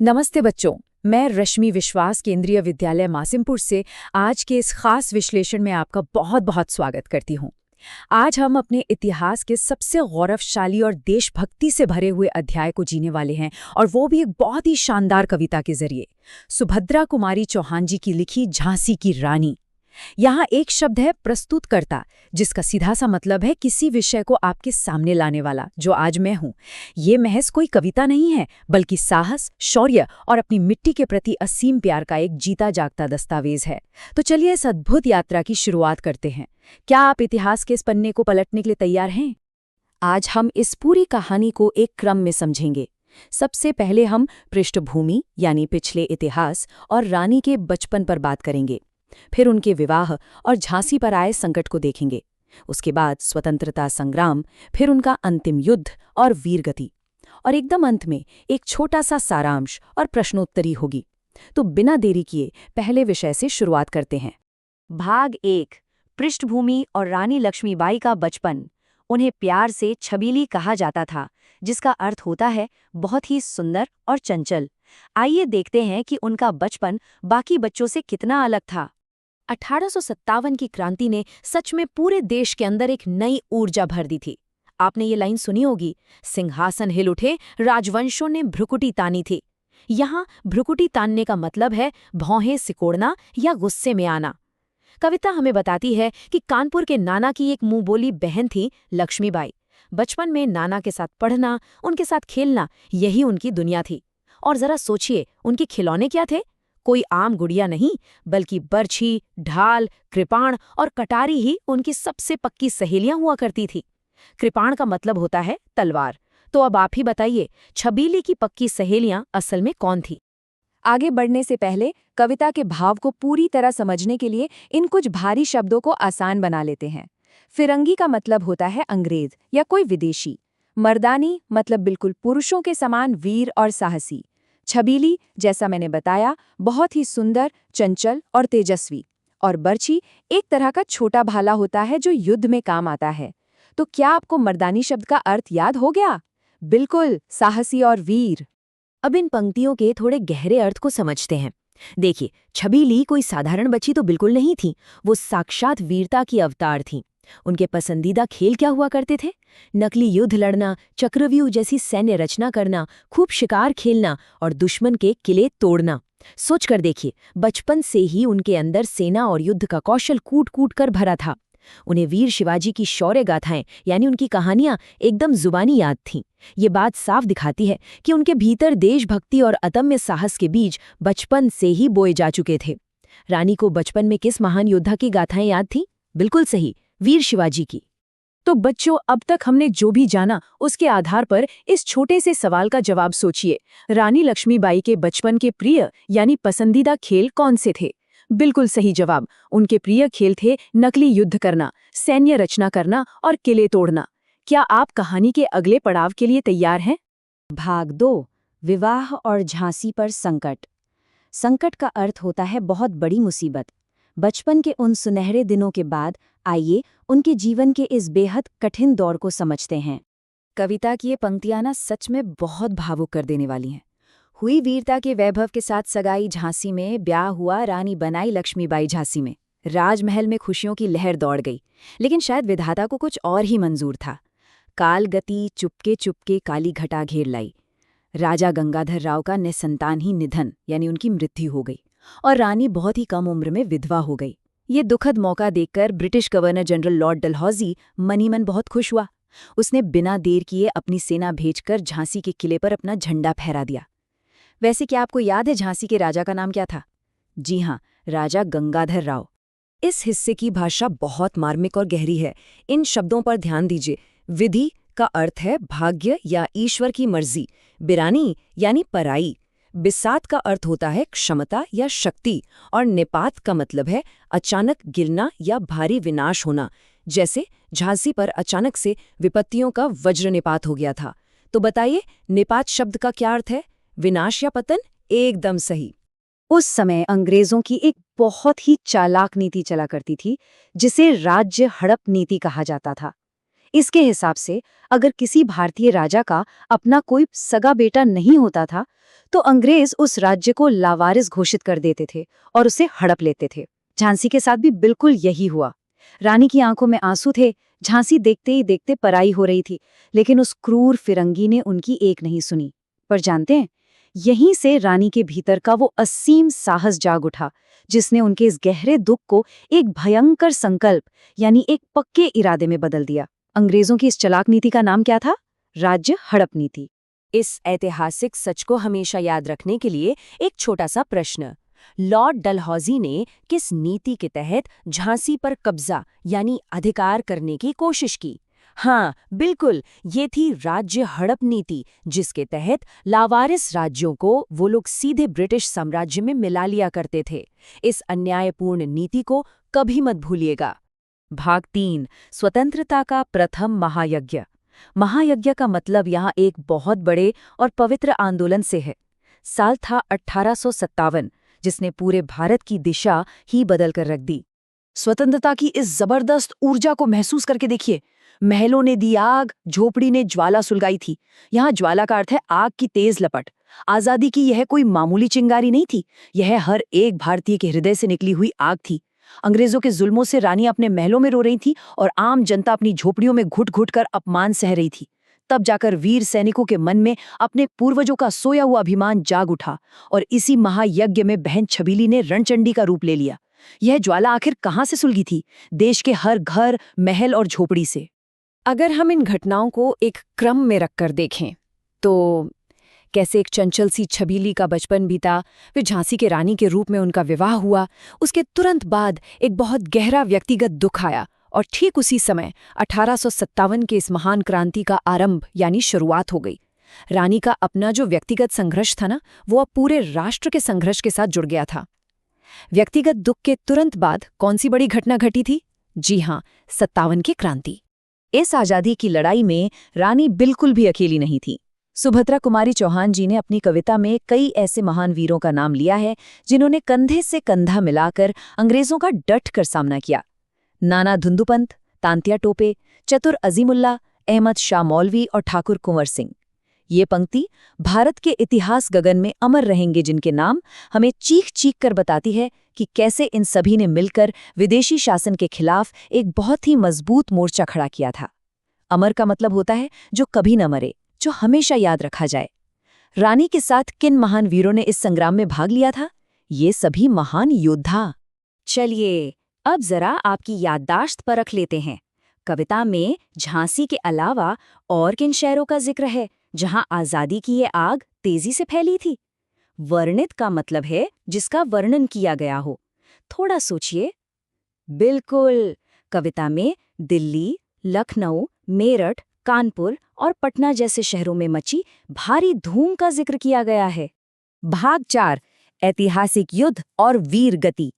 नमस्ते बच्चों। मैं रश्मि विश्वास केंद्रीय विद्यालय मासिमपुर से आज के इस खास विश्लेषण में आपका बहुत बहुत स्वागत करती हूँ। आज हम अपने इतिहास के सबसे गौरवशाली और देशभक्ति से भरे हुए अध्याय को जीने वाले हैं, और वो भी एक बहुत ही शानदार कविता के जरिए। सुभद्रा कुमारी चौहान जी की लिखी झांसी की रानी। यहाँ एक शब्द है प्रस्तुतकर्ता, जिसका सीधा सा मतलब है किसी विषय को आपके सामने लाने वाला, जो आज मैं हूँ। ये महज कोई कविता नहीं है, बल्कि साहस, शौर्य और अपनी मिट्टी के प्रति असीम प्यार का एक जीता जागता दस्तावेज है। तो चलिए इस अद्भुत यात्रा की शुरुआत करते हैं। क्या आप इतिहास के इस पन्ने को पलटने के लिए तैयार हैं? आज हम इस पूरी कहानी को एक क्रम में समझेंगे। सबसे पहले हम पृष्ठभूमि यानी पिछले इतिहास और रानी के बचपन पर बात करेंगे। फिर उनके विवाह और झांसी पर आए संकट को देखेंगे। उसके बाद स्वतंत्रता संग्राम, फिर उनका अंतिम युद्ध और वीरगति, और एकदम अंत में एक छोटा सा सारांश और प्रश्नोत्तरी होगी। तो बिना देरी किए पहले विषय से शुरुआत करते हैं। भाग 1, पृष्ठभूमि और रानी लक्ष्मीबाई का बचपन। उन्हें प्यार से छबीली कहा जाता था, जिसका अर्थ होता है बहुत ही सुंदर और चंचल। आइए देखते हैं कि उनका बचपन बाकी बच्चों से कितना अलग था। 1857 की क्रांति ने सच में पूरे देश के अंदर एक नई ऊर्जा भर दी थी। आपने ये लाइन सुनी होगी, सिंहासन हिल उठे, राजवंशों ने भ्रुकुटी तानी थी। यहाँ भ्रुकुटी तानने का मतलब है भौहें सिकोड़ना या गुस्से में आना। कविता हमें बताती है कि कानपुर के नाना की एक मुंहबोली बहन थी लक्ष्मीबाई। बचपन में नाना के साथ पढ़ना, उनके साथ खेलना, यही उनकी दुनिया थी। और जरा सोचिए, उनके खिलौने क्या थे? कोई आम गुड़िया नहीं, बल्कि बर्छी, ढाल, कृपाण और कटारी ही उनकी सबसे पक्की सहेलियां हुआ करती थी। कृपाण का मतलब होता है तलवार। तो अब आप ही बताइए, छबीली की पक्की सहेलियां असल में कौन थी? आगे बढ़ने से पहले कविता के भाव को पूरी तरह समझने के लिए इन कुछ भारी शब्दों को आसान बना लेते हैं। फिरंगी का मतलब होता है अंग्रेज या कोई विदेशी। मर्दानी मतलब बिल्कुल पुरुषों के समान वीर और साहसी। छबीली, जैसा मैंने बताया, बहुत ही सुंदर, चंचल और तेजस्वी। और बर्छी एक तरह का छोटा भाला होता है जो युद्ध में काम आता है। तो क्या आपको मर्दानी शब्द का अर्थ याद हो गया? बिल्कुल, साहसी और वीर। अब इन पंक्तियों के थोड़े गहरे अर्थ को समझते हैं। देखिए, छबीली कोई साधारण बच्ची तो बिल्कुल नहीं थी, वो साक्षात वीरता की अवतार थी। उनके पसंदीदा खेल क्या हुआ करते थे? नकली युद्ध लड़ना, चक्रव्यूह जैसी सैन्य रचना करना, खूब शिकार खेलना और दुश्मन के किले तोड़ना। सोच कर देखिए, बचपन से ही उनके अंदर सेना और युद्ध का कौशल कूट कूट कर भरा था। उन्हें वीर शिवाजी की शौर्य गाथाएं यानी उनकी कहानियां एकदम जुबानी याद थीं। ये बात साफ दिखाती है कि उनके भीतर देशभक्ति और अदम्य साहस के बीज बचपन से ही बोए जा चुके थे। रानी को बचपन में किस महान योद्धा की गाथाएं याद थीं? बिल्कुल सही, वीर शिवाजी की। तो बच्चों, अब तक हमने जो भी जाना उसके आधार पर इस छोटे से सवाल का जवाब सोचिए। रानी लक्ष्मीबाई के बचपन के प्रिय यानी पसंदीदा खेल कौन से थे? बिल्कुल सही जवाब, उनके प्रिय खेल थे नकली युद्ध करना, सैन्य रचना करना और किले तोड़ना। क्या आप कहानी के अगले पड़ाव के लिए तैयार हैं? भाग 2, विवाह और झांसी पर संकट। संकट का अर्थ होता है बहुत बड़ी मुसीबत। बचपन के उन सुनहरे दिनों के बाद आइए उनके जीवन के इस बेहद कठिन दौर को समझते हैं। कविता की ये पंक्तियां ना सच में बहुत भावुक कर देने वाली हैं। हुई वीरता के वैभव के साथ सगाई झांसी में, ब्याह हुआ, रानी बनाई लक्ष्मीबाई झांसी में। राजमहल में खुशियों की लहर दौड़ गई, लेकिन शायद विधाता को कुछ और ही मंजूर था। काल गति चुपके चुपके काली घटा घेर लाई। राजा गंगाधर राव का निसंतान ही निधन यानी उनकी मृत्यु हो गई, और रानी बहुत ही कम उम्र में विधवा हो गई। ये दुखद मौका देखकर British governor general Lord Dalhousie मन ही मन बहुत खुश हुआ। उसने बिना देर किए अपनी सेना भेजकर झांसी के किले पर अपना झंडा फहरा दिया। वैसे क्या आपको याद है झांसी के राजा का नाम क्या था? जी हाँ, राजा गंगाधर राव। इस हिस्से की भाषा बहुत मार्मिक और गहरी है। इन शब्दों पर ध्यान दीजिए। विधि का अर्थ है भाग्य या ईश्वर की मर्जी। बिरानी यानी पराई। बिसात का अर्थ होता है क्षमता या शक्ति, और निपात का मतलब है अचानक गिरना या भारी विनाश होना। जैसे झांसी पर अचानक से विपत्तियों का वज्र निपात हो गया था। तो बताइए, निपात शब्द का क्या अर्थ है? विनाश या पतन? एकदम सही। उस समय अंग्रेजों की एक बहुत ही चालाक नीति चला करती थी, जिसे राज्य हड़प नीति कहा जाता था। इसके हिसाब से अगर किसी भारतीय राजा का अपना कोई सगा बेटा नहीं होता था तो अंग्रेज उस राज्य को लावारिस घोषित कर देते थे और उसे हड़प लेते थे। झांसी के साथ भी बिल्कुल यही हुआ। रानी की आंखों में आंसू थे, झांसी देखते ही देखते पराई हो रही थी, लेकिन उस क्रूर फिरंगी ने उनकी एक नहीं सुनी। पर जानते हैं, यहीं से रानी के भीतर का वो असीम साहस जाग उठा जिसने उनके इस गहरे दुख को एक भयंकर संकल्प यानी एक पक्के इरादे में बदल दिया। अंग्रेजों की इस चालाक नीति का नाम क्या था? राज्य हड़प नीति। इस ऐतिहासिक सच को हमेशा याद रखने के लिए एक छोटा सा प्रश्न, लॉर्ड डलहौजी ने किस नीति के तहत झांसी पर कब्जा यानी अधिकार करने की कोशिश की? हाँ, बिल्कुल, ये थी राज्य हड़प नीति, जिसके तहत लावारिस राज्यों को वो लोग सीधे ब्रिटिश साम्राज्य में मिला लिया करते थे। इस अन्यायपूर्ण नीति को कभी मत भूलिएगा। भाग 3, स्वतंत्रता का प्रथम महायज्ञ। महायज्ञ का मतलब यहाँ एक बहुत बड़े और पवित्र आंदोलन से है। साल था 1857, जिसने पूरे भारत की दिशा ही बदल कर रख दी। स्वतंत्रता की इस जबरदस्त ऊर्जा को महसूस करके देखिए। महलों ने दी आग, झोपड़ी ने ज्वाला सुलगाई थी। यहाँ ज्वाला का अर्थ है आग की तेज लपट। आजादी की यह कोई मामूली चिंगारी नहीं थी, यह हर एक भारतीय के हृदय से निकली हुई आग थी। अंग्रेजों के जुल्मों से रानी अपने महलों में रो रही थी और आम जनता अपनी झोपड़ियों में घुट घुट कर अपमान सह रही थी। तब जाकर वीर सैनिकों के मन में अपने पूर्वजों का सोया हुआ अभिमान जाग उठा और इसी महायज्ञ में बहन छबीली ने रणचंडी का रूप ले लिया। यह ज्वाला आखिर कहाँ से सुलगी थी? देश के हर घर, महल और झोपड़ी से। अगर हम इन घटनाओं को एक क्रम में रखकर देखें तो कैसे एक चंचल सी छबीली का बचपन बीता, फिर झांसी के रानी के रूप में उनका विवाह हुआ, उसके तुरंत बाद एक बहुत गहरा व्यक्तिगत दुख आया और ठीक उसी समय 1857 के इस महान क्रांति का आरंभ यानी शुरुआत हो गई। रानी का अपना जो व्यक्तिगत संघर्ष था ना, वो अब पूरे राष्ट्र के संघर्ष के साथ जुड़ गया था। व्यक्तिगत दुख के तुरंत बाद कौन सी बड़ी घटना घटी थी? जी हाँ, 57 की क्रांति। इस आजादी की लड़ाई में रानी बिल्कुल भी अकेली नहीं थी। सुभद्रा कुमारी चौहान जी ने अपनी कविता में कई ऐसे महान वीरों का नाम लिया है जिन्होंने कंधे से कंधा मिलाकर अंग्रेजों का डट कर सामना किया। नाना धुंदुपंत, तांत्या टोपे, चतुर अजीमुल्ला, अहमद शाह मौलवी और ठाकुर कुंवर सिंह। ये पंक्ति भारत के इतिहास गगन में अमर रहेंगे, जिनके नाम हमें चीख चीख कर बताती है कि कैसे इन सभी ने मिलकर विदेशी शासन के खिलाफ एक बहुत ही मजबूत मोर्चा खड़ा किया था। अमर का मतलब होता है जो कभी न मरे, जो हमेशा याद रखा जाए। रानी के साथ किन महान वीरों ने इस संग्राम में भाग लिया था? ये सभी महान योद्धा। चलिए अब जरा आपकी याददाश्त परख लेते हैं। कविता में झांसी के अलावा और किन शहरों का जिक्र है जहां आजादी की ये आग तेजी से फैली थी? वर्णित का मतलब है जिसका वर्णन किया गया हो। थोड़ा सोचिए। बिल्कुल, कविता में दिल्ली, लखनऊ, मेरठ, कानपुर और पटना जैसे शहरों में मची भारी धूम का जिक्र किया गया है। भाग 4, ऐतिहासिक युद्ध और वीर गति।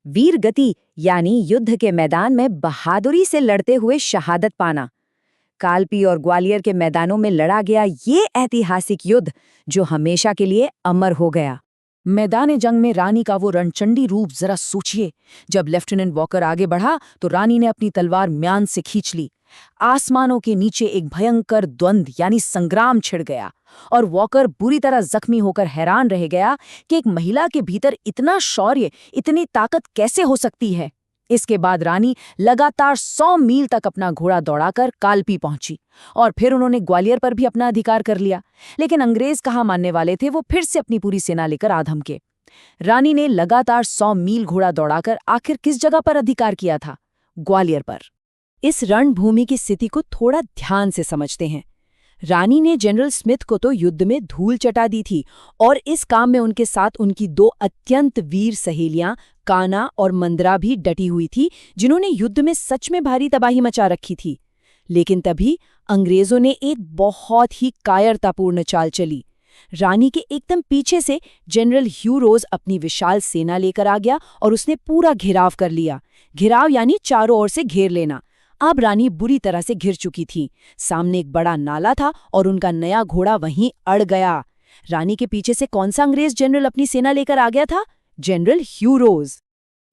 वीर गति यानी युद्ध के मैदान में बहादुरी से लड़ते हुए शहादत पाना। कालपी और ग्वालियर के मैदानों में लड़ा गया ये ऐतिहासिक युद्ध जो हमेशा के लिए अमर हो गया। मैदान जंग में रानी का वो रणचंडी रूप जरा सोचिए। जब लेफ्टिनेंट वॉकर आगे बढ़ा तो रानी ने अपनी तलवार म्यान से खींच ली। आसमानों के नीचे एक भयंकर द्वंद्व यानी संग्राम छिड़ गया और वॉकर बुरी तरह जख्मी होकर हैरान रह गया कि एक महिला के भीतर इतना शौर्य, इतनी ताकत कैसे हो सकती है। इसके बाद रानी लगातार 100 मील तक अपना घोड़ा दौड़ाकर कालपी पहुंची और फिर उन्होंने ग्वालियर पर भी अपना अधिकार कर लिया। लेकिन अंग्रेज कहाँ मानने वाले थे, वो फिर से अपनी पूरी सेना लेकर आ धमके। रानी ने लगातार 100 मील घोड़ा दौड़ाकर आखिर किस जगह पर अधिकार किया था? ग्वालियर पर। इस रणभूमि की स्थिति को थोड़ा ध्यान से समझते हैं। रानी ने जनरल स्मिथ को तो युद्ध में धूल चटा दी थी और इस काम में उनके साथ उनकी 2 अत्यंत वीर सहेलियां कान्हा और मंदरा भी डटी हुई थी, जिन्होंने युद्ध में सच में भारी तबाही मचा रखी थी। लेकिन तभी अंग्रेजों ने एक बहुत ही कायरतापूर्ण चाल चली। रानी के एकदम पीछे से जनरल ह्यू रोज अपनी विशाल सेना लेकर आ गया और उसने पूरा घेराव कर लिया। घेराव यानी चारों ओर से घेर लेना। अब रानी बुरी तरह से घिर चुकी थी। सामने एक बड़ा नाला था और उनका नया घोड़ा वहीं अड़ गया। रानी के पीछे से कौन सा अंग्रेज जनरल अपनी सेना लेकर आ गया था? जनरल ह्यू रोज।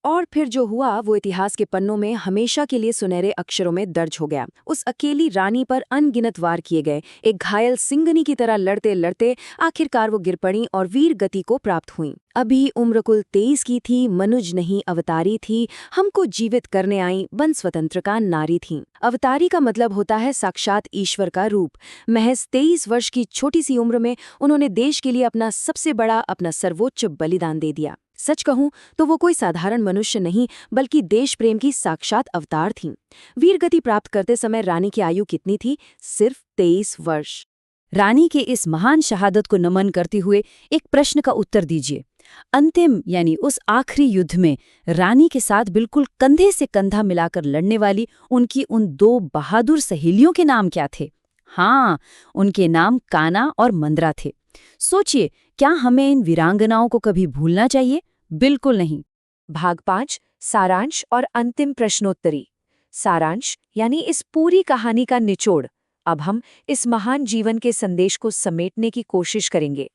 और फिर जो हुआ वो इतिहास के पन्नों में हमेशा के लिए सुनहरे अक्षरों में दर्ज हो गया। उस अकेली रानी पर अनगिनत वार किए गए, एक घायल सिंगनी की तरह लड़ते लड़ते आखिरकार वो गिर पड़ी और वीर गति को प्राप्त हुई। अभी उम्र कुल 23 की थी, मनुज नहीं अवतारी थी, हमको जीवित करने आई वन स्वतंत्र का नारी थी। अवतारी का मतलब होता है साक्षात ईश्वर का रूप। महज 23 वर्ष की छोटी सी उम्र में उन्होंने देश के लिए अपना सबसे बड़ा, अपना सर्वोच्च बलिदान दे दिया। सच कहूं तो वो कोई साधारण मनुष्य नहीं, बल्कि देश प्रेम की साक्षात अवतार थीं। वीरगति प्राप्त करते समय रानी की आयु कितनी थी? सिर्फ 23 वर्ष। रानी के इस महान शहादत को नमन करते हुए एक प्रश्न का उत्तर दीजिए। अंतिम यानी उस आखिरी युद्ध में रानी के साथ बिल्कुल कंधे से कंधा मिलाकर लड़ने वाली उनकी उन 2 बहादुर सहेलियों के नाम क्या थे? हाँ, उनके नाम काना और मंद्रा थे। सोचिए, क्या हमें इन वीरांगनाओं को कभी भूलना चाहिए? बिल्कुल नहीं। भाग 5 सारांश और अंतिम प्रश्नोत्तरी। सारांश यानी इस पूरी कहानी का निचोड़। अब हम इस महान जीवन के संदेश को समेटने की कोशिश करेंगे।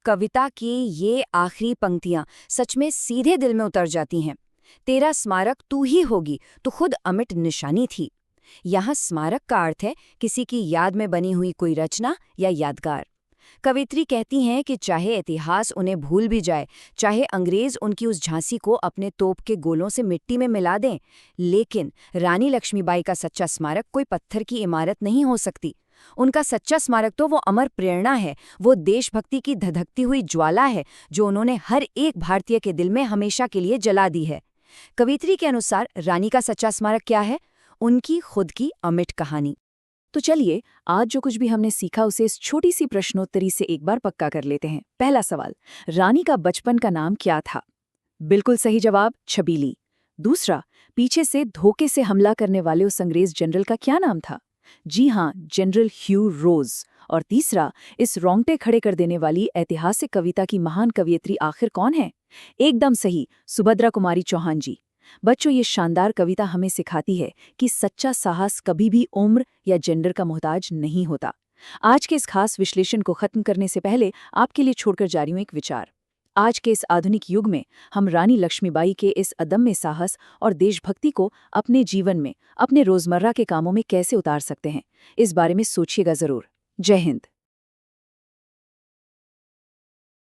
कविता की ये आखिरी पंक्तियां सच में सीधे दिल में उतर जाती हैं। तेरा स्मारक तू ही होगी, तो खुद अमिट निशानी थी। यहाँ स्मारक का अर्थ है किसी की याद में बनी हुई कोई रचना या यादगार। कवित्री कहती हैं कि चाहे इतिहास उन्हें भूल भी जाए, चाहे अंग्रेज उनकी उस झांसी को अपने तोप के गोलों से मिट्टी में मिला दें, लेकिन रानी लक्ष्मीबाई का सच्चा स्मारक कोई पत्थर की इमारत नहीं हो सकती। उनका सच्चा स्मारक तो वो अमर प्रेरणा है, वो देशभक्ति की धधकती हुई ज्वाला है जो उन्होंने हर एक भारतीय के दिल में हमेशा के लिए जला दी है। कवित्री के अनुसार रानी का सच्चा स्मारक क्या है? उनकी खुद की अमिट कहानी। तो चलिए, आज जो कुछ भी हमने सीखा उसे इस छोटी सी प्रश्नोत्तरी से एक बार पक्का कर लेते हैं। पहला सवाल, रानी का बचपन का नाम क्या था? बिल्कुल सही जवाब, छबीली। दूसरा, पीछे से धोखे से हमला करने वाले उस अंग्रेज जनरल का क्या नाम था? जी हाँ, जनरल ह्यू रोज। और तीसरा, इस रोंगटे खड़े कर देने वाली ऐतिहासिक कविता की महान कवियत्री आखिर कौन है? एकदम सही, सुभद्रा कुमारी चौहान जी। बच्चों, ये शानदार कविता हमें सिखाती है कि सच्चा साहस कभी भी उम्र या जेंडर का मोहताज नहीं होता। आज के इस खास विश्लेषण को खत्म करने से पहले आपके लिए छोड़कर जा रही हूं एक विचार। आज के इस आधुनिक युग में हम रानी लक्ष्मीबाई के इस अदम्य साहस और देशभक्ति को अपने जीवन में, अपने रोजमर्रा के कामों में कैसे उतार सकते हैं, इस बारे में सोचिएगा जरूर। जय हिंद।